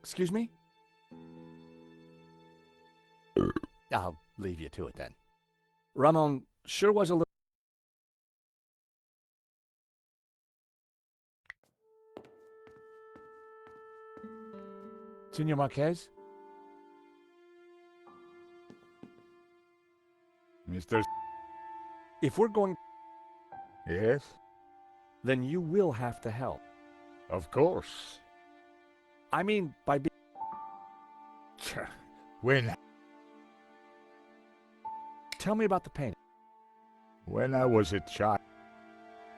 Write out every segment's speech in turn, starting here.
Excuse me? I'll leave you to it then. Ramon sure was a little... Senor Marquez? Mr. If we're going... Yes? Then you will have to help. Of course. I mean, by being... When Tell me about the painting. I was a child,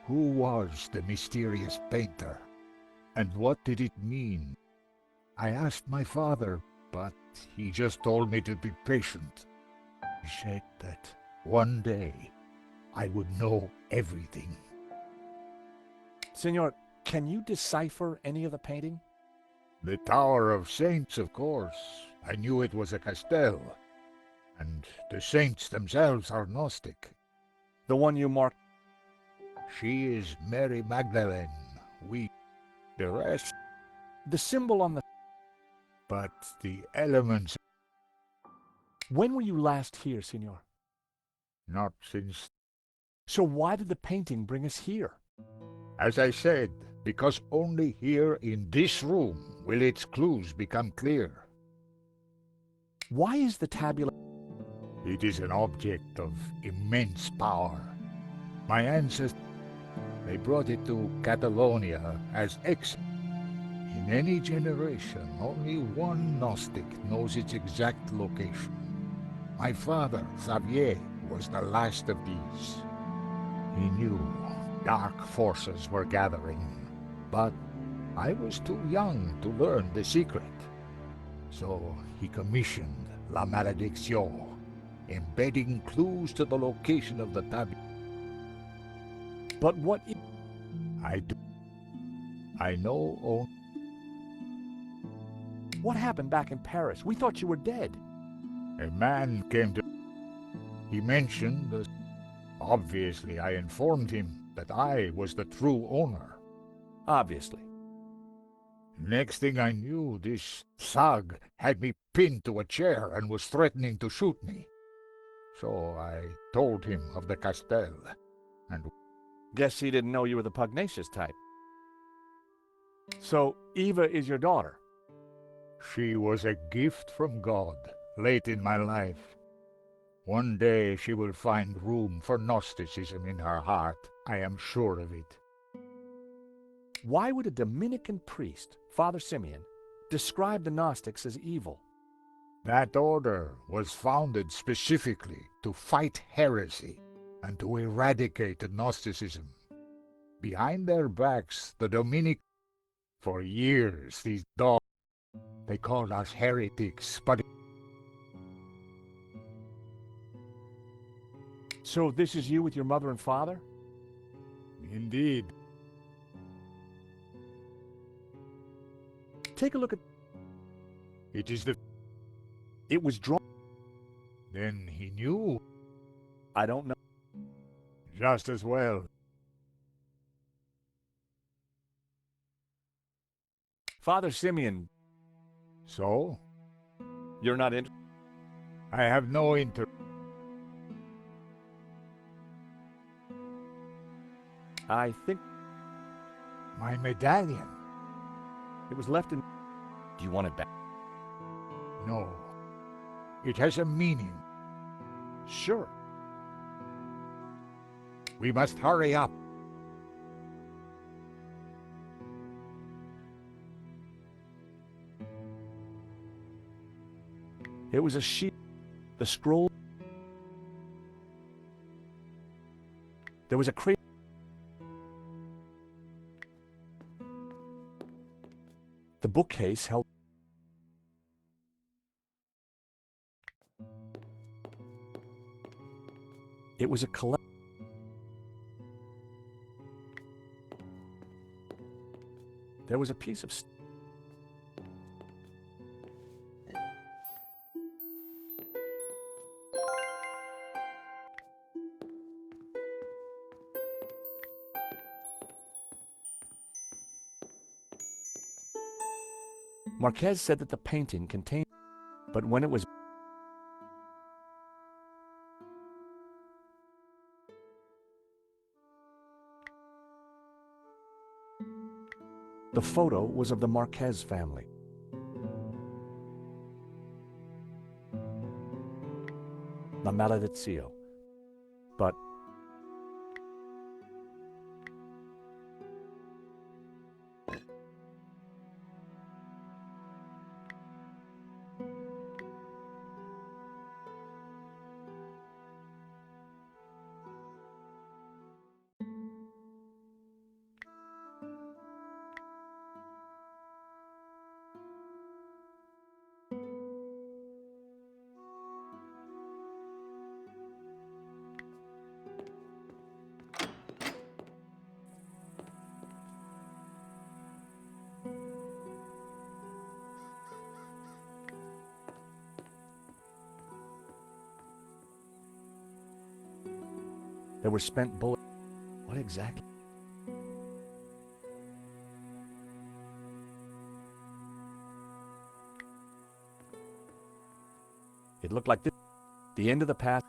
who was the mysterious painter? And what did it mean? I asked my father, but he just told me to be patient. He said that one day I would know everything. Senor, can you decipher any of the painting? The Tower of Saints, of course. I knew it was a castell. And the saints themselves are Gnostic. The one you marked... She is Mary Magdalene. The rest. The symbol on the... But the elements, When were you last here, Senor? not since. So why did the painting bring us here? As I said, because only here in this room will its clues become clear. Why is the tabula... It is an object of immense power. My ancestors, they brought it to Catalonia as In any generation, only one Gnostic knows its exact location. My father, Xavier, was the last of these. He knew dark forces were gathering, but I was too young to learn the secret. So he commissioned La Malediction, embedding clues to the location of the tablet. But what... I know only... What happened back in Paris? We thought you were dead. A man came to... He mentioned the... Obviously, I informed him that I was the true owner. Obviously. Next thing I knew, this thug had me pinned to a chair and was threatening to shoot me. So I told him of the castell, and... Guess he didn't know you were the pugnacious type. So, Eva is your daughter? She was a gift from God, late in my life. One day she will find room for Gnosticism in her heart. I am sure of it. Why would a Dominican priest, Father Simeon, describe the Gnostics as evil? That order was founded specifically to fight heresy and to eradicate Gnosticism. Behind their backs, the For years, these dogs, they called us heretics, but... So this is you with your mother and father? Indeed. Take a look at... It is the... It was drawn... Then he knew. I don't know. Just as well. Father Simeon... So? You're not in... I have no I think... My medallion? It was left in... Do you want it back? No. It has a meaning. Sure. We must hurry up. It was a sheet. The scroll... There was a crate... The bookcase held... It was a collect... There was a piece of... Marquez said that the painting contained, but when it was the photo was of the Marquez family. La Maledizio. But there were spent bullets. What exactly? It looked like this. The end of the path.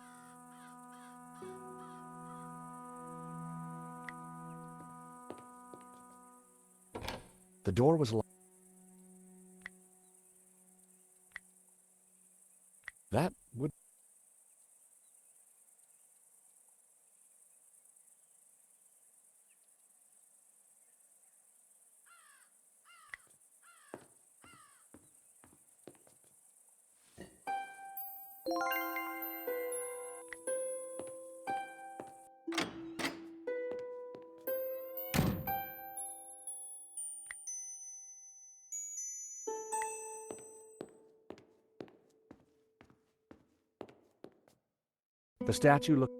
The door was locked. That would... The statue looked...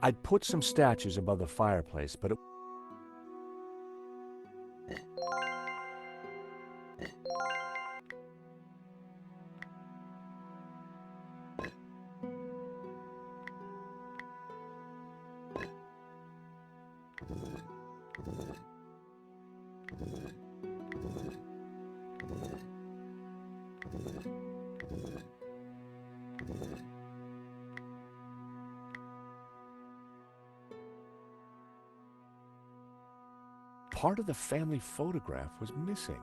I'd put some statues above the fireplace, but it... Part of the family photograph was missing.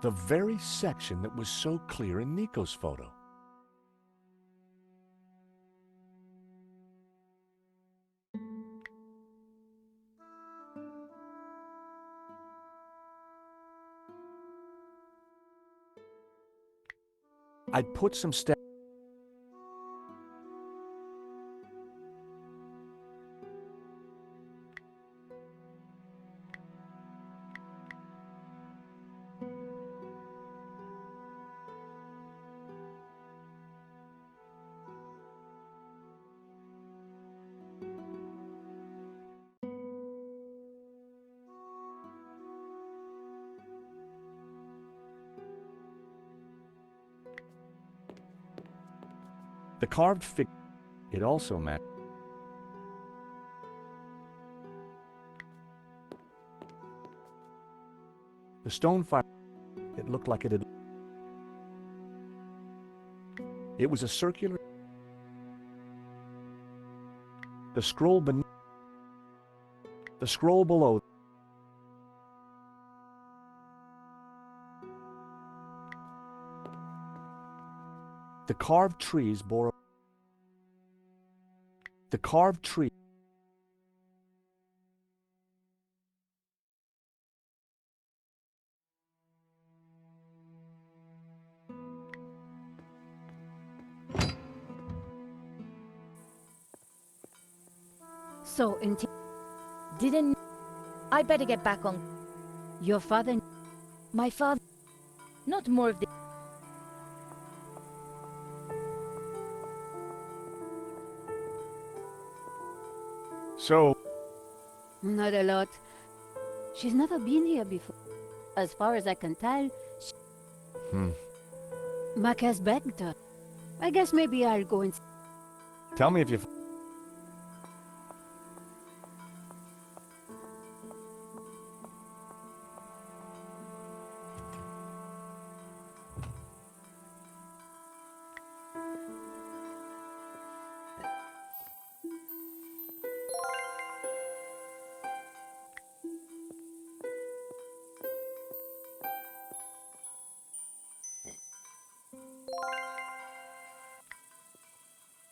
The very section that was so clear in Nico's photo. I'd put some statues... The carved figure, it also matched. The stone fire, it looked like it had... It was a circular... The scroll beneath... The scroll below... The carved trees bore... The carved tree... So, didn't... I better get back on... Your father... My father... Not more of the... So... Not a lot. She's never been here before. As far as I can tell, Mac has begged her. I guess maybe I'll go and... Tell me if you...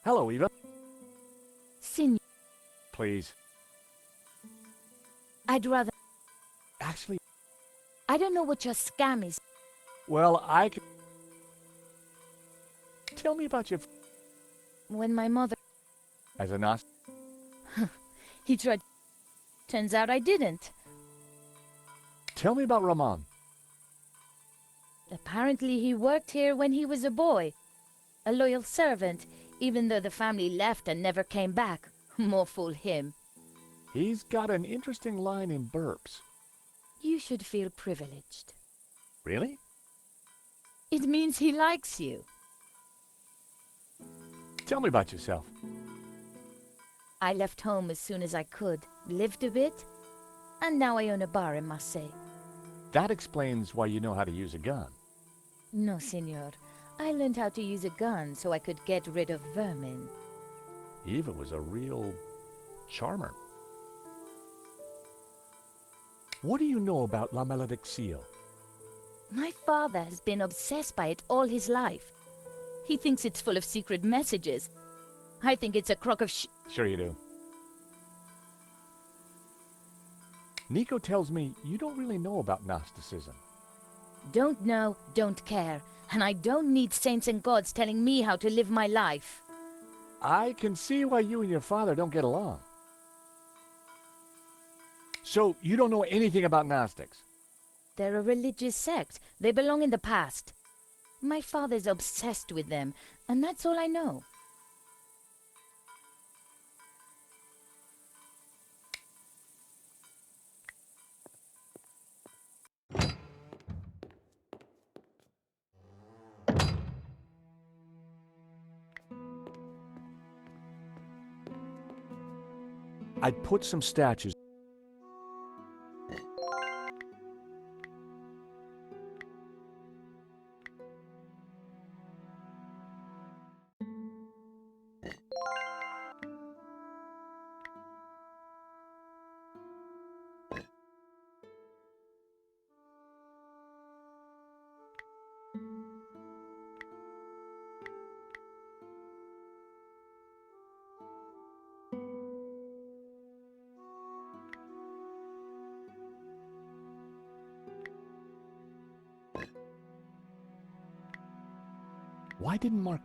Hello, Eva. Sin... Please. I'd rather... Actually, I don't know what your scam is. well, I can... Tell me about your... When my mother... As a Gnostic... He tried... Turns out I didn't. Tell me about Rahman. Apparently he worked here when he was a boy. A loyal servant, even though the family left and never came back. More fool him. He's got an interesting line in burps. You should feel privileged. Really? It means he likes you. Tell me about yourself. I left home as soon as I could, lived a bit, and now I own a bar in Marseille. That explains why you know how to use a gun. No, senor. I learned how to use a gun so I could get rid of vermin. Eva was a real charmer. What do you know about La Malediccio? My father has been obsessed by it all his life. He thinks it's full of secret messages. I think it's a crock of Sure you do. Nico tells me you don't really know about Gnosticism. Don't know, don't care. And I don't need saints and gods telling me how to live my life. I can see why you and your father don't get along. So, you don't know anything about Gnostics? They're a religious sect. They belong in the past. My father's obsessed with them, and that's all I know. I'd put some statues. Why didn't Mark...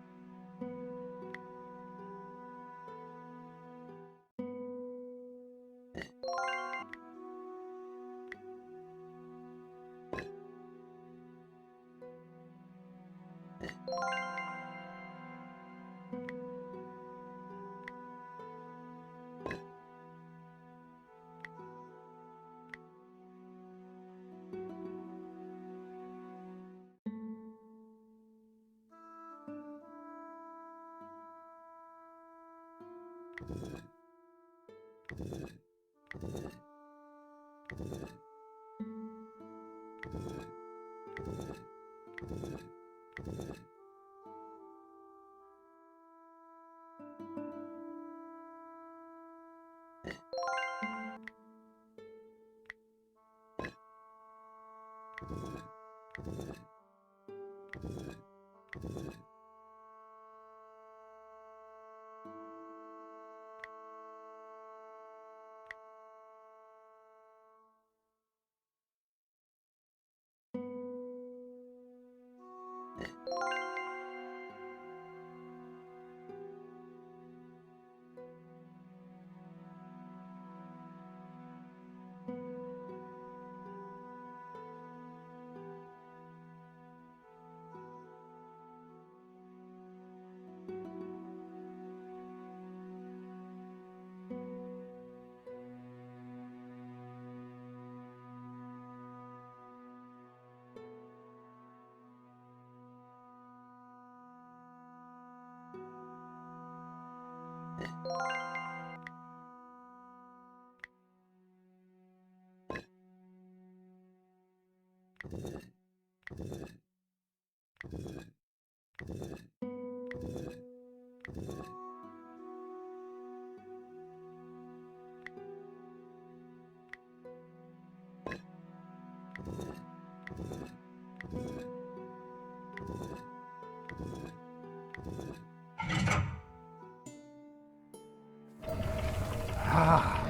Ah,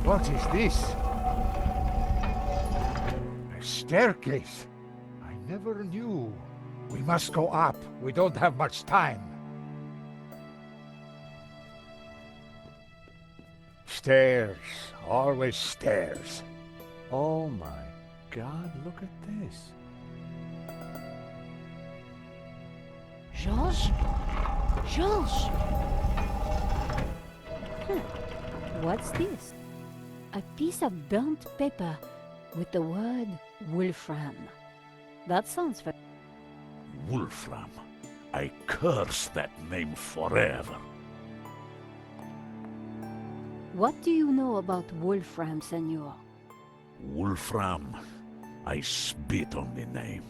what is this? A staircase. I never knew. We must go up. We don't have much time. Stairs. Always stairs. Oh my God, look at this. George? George! What's this? A piece of burnt paper with the word Wolfram. That sounds Wolfram. I curse that name forever. What do you know about Wolfram, senor? Wolfram. I spit on the name.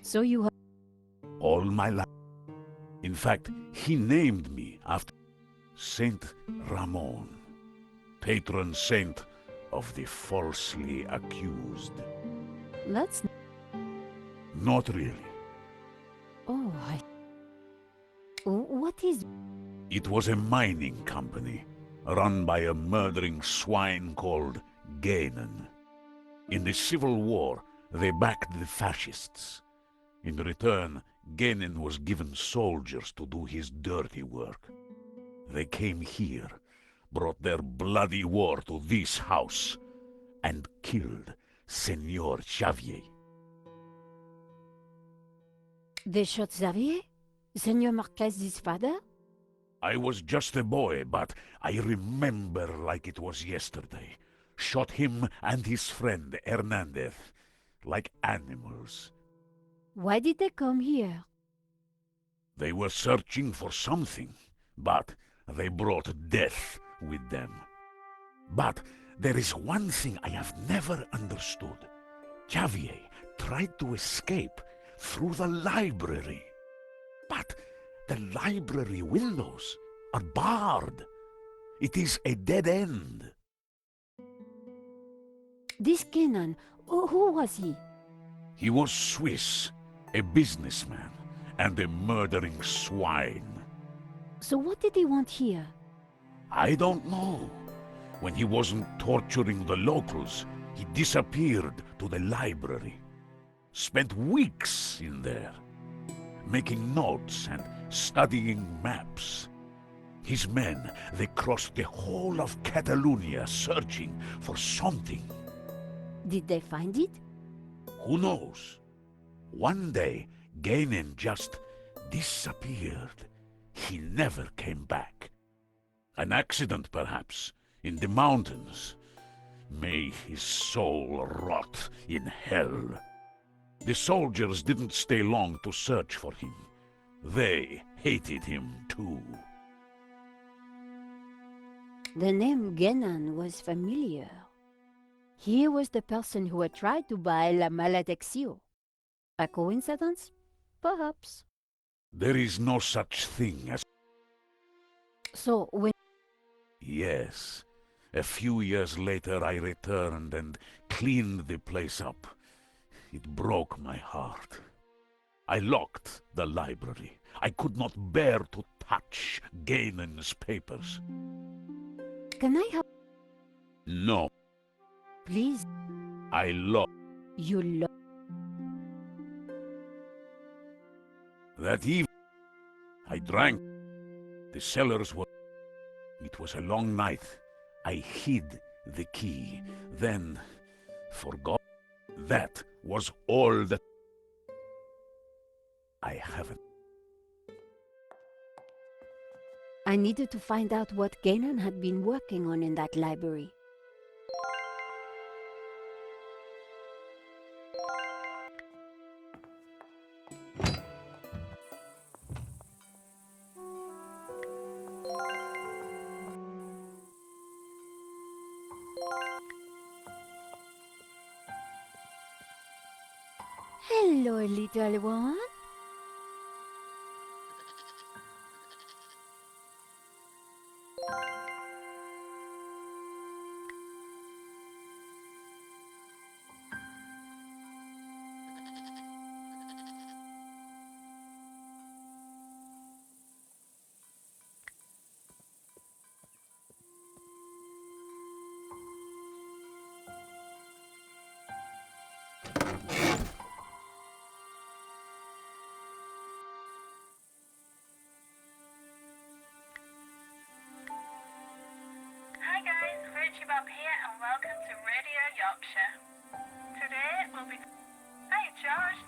So you have... All my life. In fact, he named me after Saint Ramon, patron saint of the falsely accused. Let's... Not really. Oh, What is... It was a mining company, run by a murdering swine called Ganon. In the Civil War, they backed the fascists. In return, Ganon was given soldiers to do his dirty work. They came here, brought their bloody war to this house, and killed Senor Xavier. They shot Xavier? Senor Marquez's father? I was just a boy, but I remember like it was yesterday. Shot him and his friend Hernandez, like animals. Why did they come here? They were searching for something, but they brought death with them. But there is one thing I have never understood. Xavier tried to escape through the library. But the library windows are barred. It is a dead end. This Kenan, who was he? He was Swiss, a businessman, and a murdering swine. So what did he want here? I don't know. When he wasn't torturing the locals, he disappeared to the library. Spent weeks in there, making notes and studying maps. His men, they crossed the whole of Catalonia searching for something. Did they find it? Who knows? One day, Ganon just disappeared. He never came back. An accident, perhaps, in the mountains. May his soul rot in hell. The soldiers didn't stay long to search for him. They hated him too. The name Genan was familiar. He was the person who had tried to buy La Maledicción. A coincidence? Perhaps. There is no such thing as... So when... Yes, A few years later, I returned and cleaned the place up. It broke my heart. I locked the library. I could not bear to touch Ganon's papers. Can I help? No, Please, I locked. you That evening, I drank. The cellars were... It was a long night. I hid the key, then forgot. That was all that... I haven't... I needed to find out what Ganon had been working on in that library. Hello, little one. Hi guys, Virtue Bob here and welcome to Radio Yorkshire. Today we'll be... Hi George,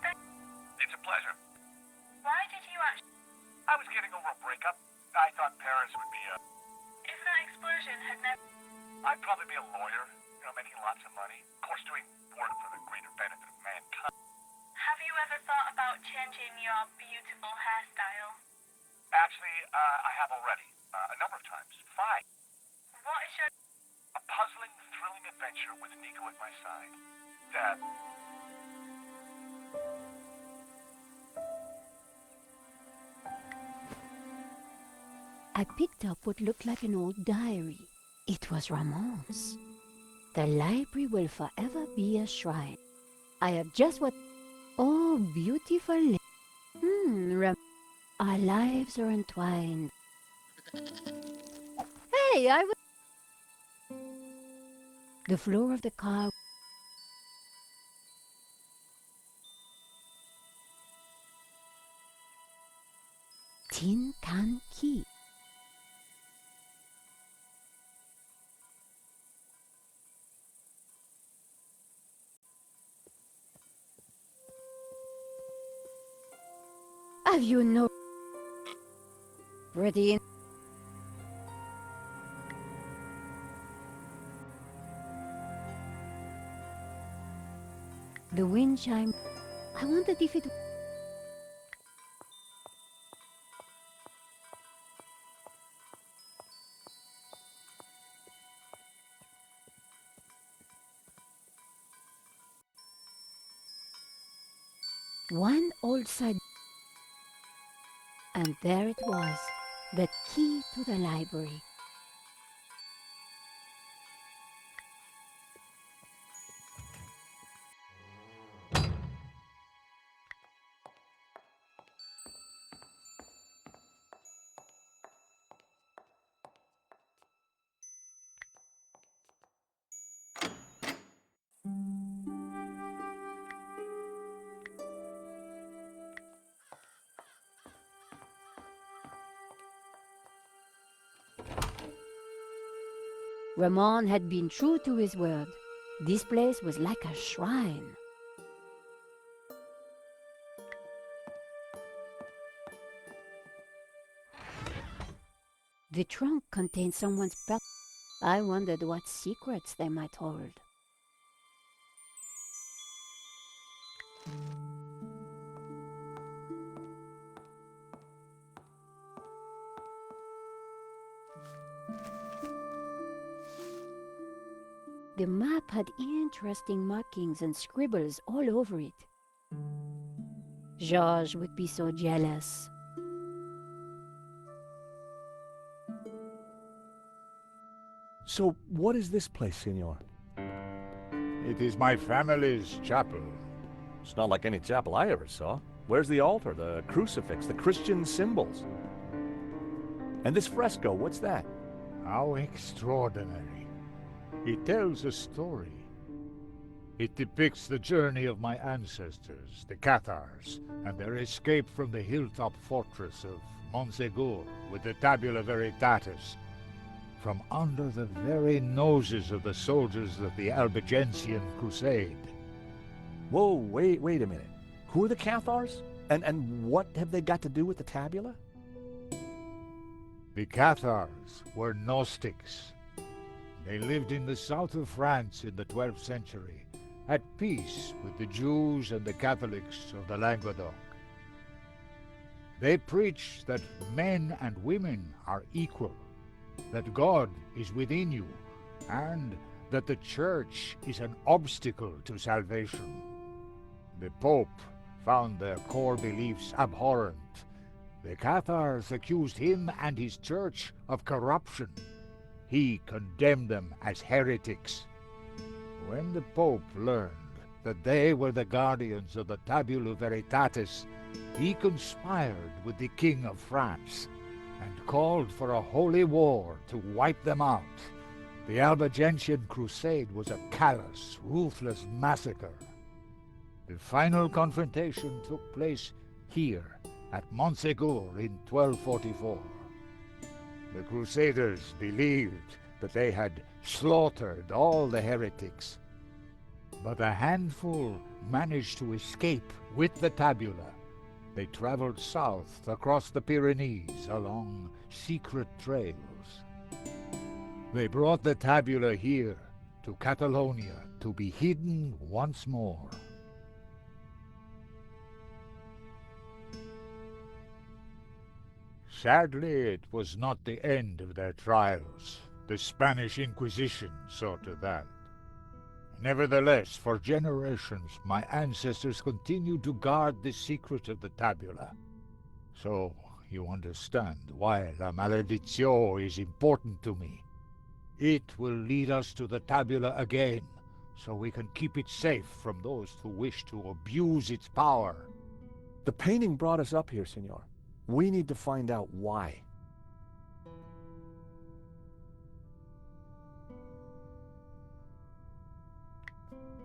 It's a pleasure. why did you actually... I was getting over a breakup. I thought Paris would be If that explosion had never... I'd probably be a lawyer, making lots of money. Of course, doing work for the greater benefit of mankind. Have you ever thought about changing your beautiful hairstyle? Actually, I have already. A number of times. 5. What is your... A puzzling, thrilling adventure with Nico at my side. Dad. I picked up what looked like an old diary. It was Ramon's. The library will forever be a shrine. I have just what... Oh, beautiful... Our lives are entwined. Hey, The floor of the car... Tin can key. Have you no... Ready? The wind chime... I wondered if it... One old side... And there it was, the key to the library. Ramon had been true to his word. This place was like a shrine. The trunk contained someone's pet. I wondered what secrets they might hold. The map had interesting markings and scribbles all over it. Georges would be so jealous. So, what is this place, senor? It is my family's chapel. It's not like any chapel I ever saw. Where's the altar, the crucifix, the Christian symbols? And this fresco, what's that? How extraordinary. It tells a story. It depicts the journey of my ancestors, the Cathars, and their escape from the hilltop fortress of Montsegur with the Tabula Veritatis, from under the very noses of the soldiers of the Albigensian Crusade. Whoa, wait a minute. Who are the Cathars? And what have they got to do with the tabula? The Cathars were Gnostics. They lived in the south of France in the 12th century, at peace with the Jews and the Catholics of the Languedoc. They preach that men and women are equal, that God is within you, and that the Church is an obstacle to salvation. The Pope found their core beliefs abhorrent. The Cathars accused him and his Church of corruption. He condemned them as heretics. When the Pope learned that they were the guardians of the Tabula Veritatis, he conspired with the King of France and called for a holy war to wipe them out. The Albigensian Crusade was a callous, ruthless massacre. The final confrontation took place here at Montsegur in 1244. The Crusaders believed that they had slaughtered all the heretics, but a handful managed to escape with the tabula. They traveled south across the Pyrenees along secret trails. They brought the tabula here to Catalonia to be hidden once more. Sadly, it was not the end of their trials. The Spanish Inquisition saw to that. Nevertheless, for generations, my ancestors continued to guard the secret of the tabula. So, you understand why La Maledictio is important to me. It will lead us to the tabula again, so we can keep it safe from those who wish to abuse its power. The painting brought us up here, senor. We need to find out why.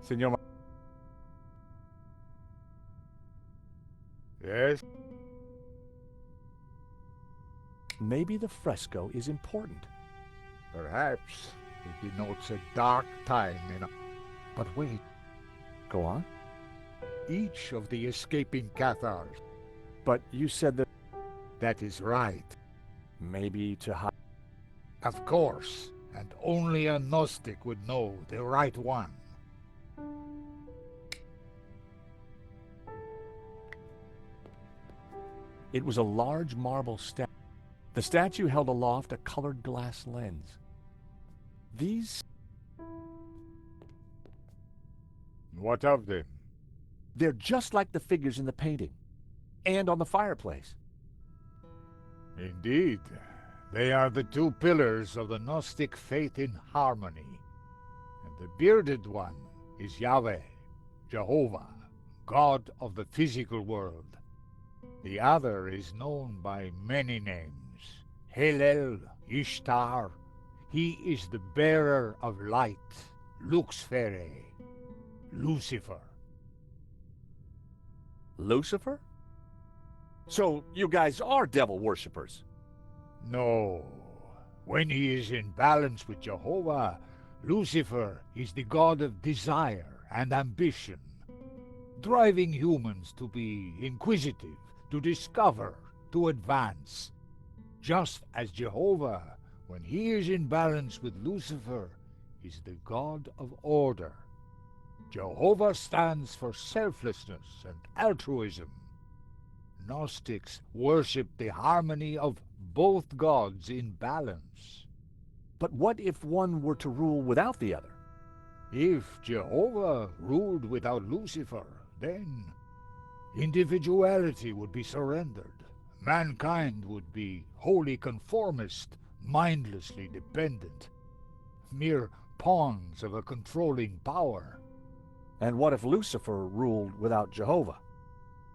Senor... Yes? Maybe the fresco is important. Perhaps it denotes a dark time in a... But wait, Go on. each of the escaping Cathars. But you said that That is right. maybe to hide... Of course, and only a Gnostic would know the right one. It was a large marble statue. The statue held aloft a colored glass lens. These... What of them? They're just like the figures in the painting. And on the fireplace. Indeed, they are the two pillars of the Gnostic faith in harmony. And the bearded one is Yahweh, Jehovah, God of the physical world. The other is known by many names. Helel, Ishtar. He is the bearer of light, Luxfere, Lucifer. Lucifer? So you guys are devil worshippers? No. When he is in balance with Jehovah, Lucifer is the god of desire and ambition, driving humans to be inquisitive, to discover, to advance. Just as Jehovah, when he is in balance with Lucifer, is the god of order. Jehovah stands for selflessness and altruism. Gnostics worship the harmony of both gods in balance. But what if one were to rule without the other? If Jehovah ruled without Lucifer, then individuality would be surrendered. Mankind would be wholly conformist, mindlessly dependent. mere pawns of a controlling power. And what if Lucifer ruled without Jehovah?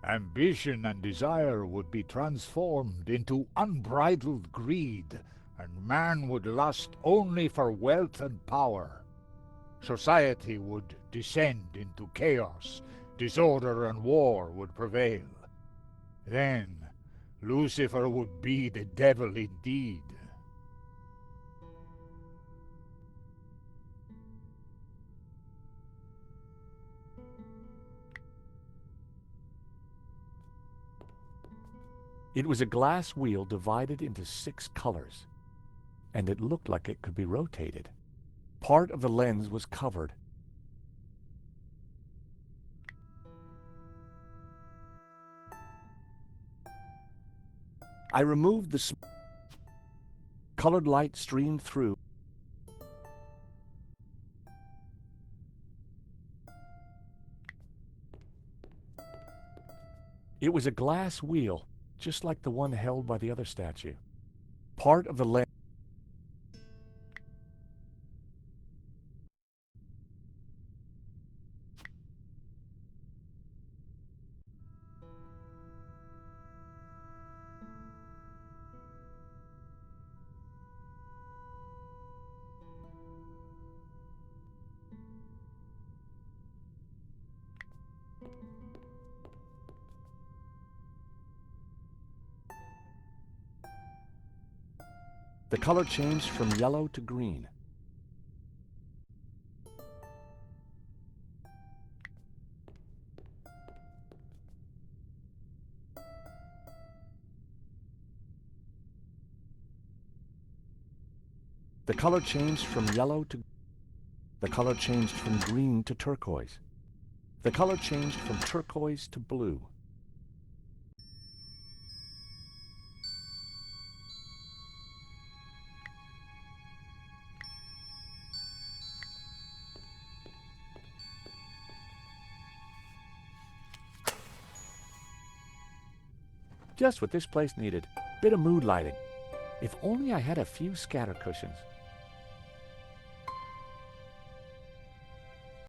Ambition and desire would be transformed into unbridled greed, and man would lust only for wealth and power. Society would descend into chaos, disorder and war would prevail. Then, Lucifer would be the devil indeed. It was a glass wheel divided into 6 colors, and it looked like it could be rotated. Part of the lens was covered. I removed the colored light streamed through. It was a glass wheel, just like the one held by the other statue. Part of the lens. The color changed from yellow to green. The color changed from yellow to... The color changed from green to turquoise. The color changed from turquoise to blue. Just what this place needed. Bit of mood lighting. If only I had a few scatter cushions.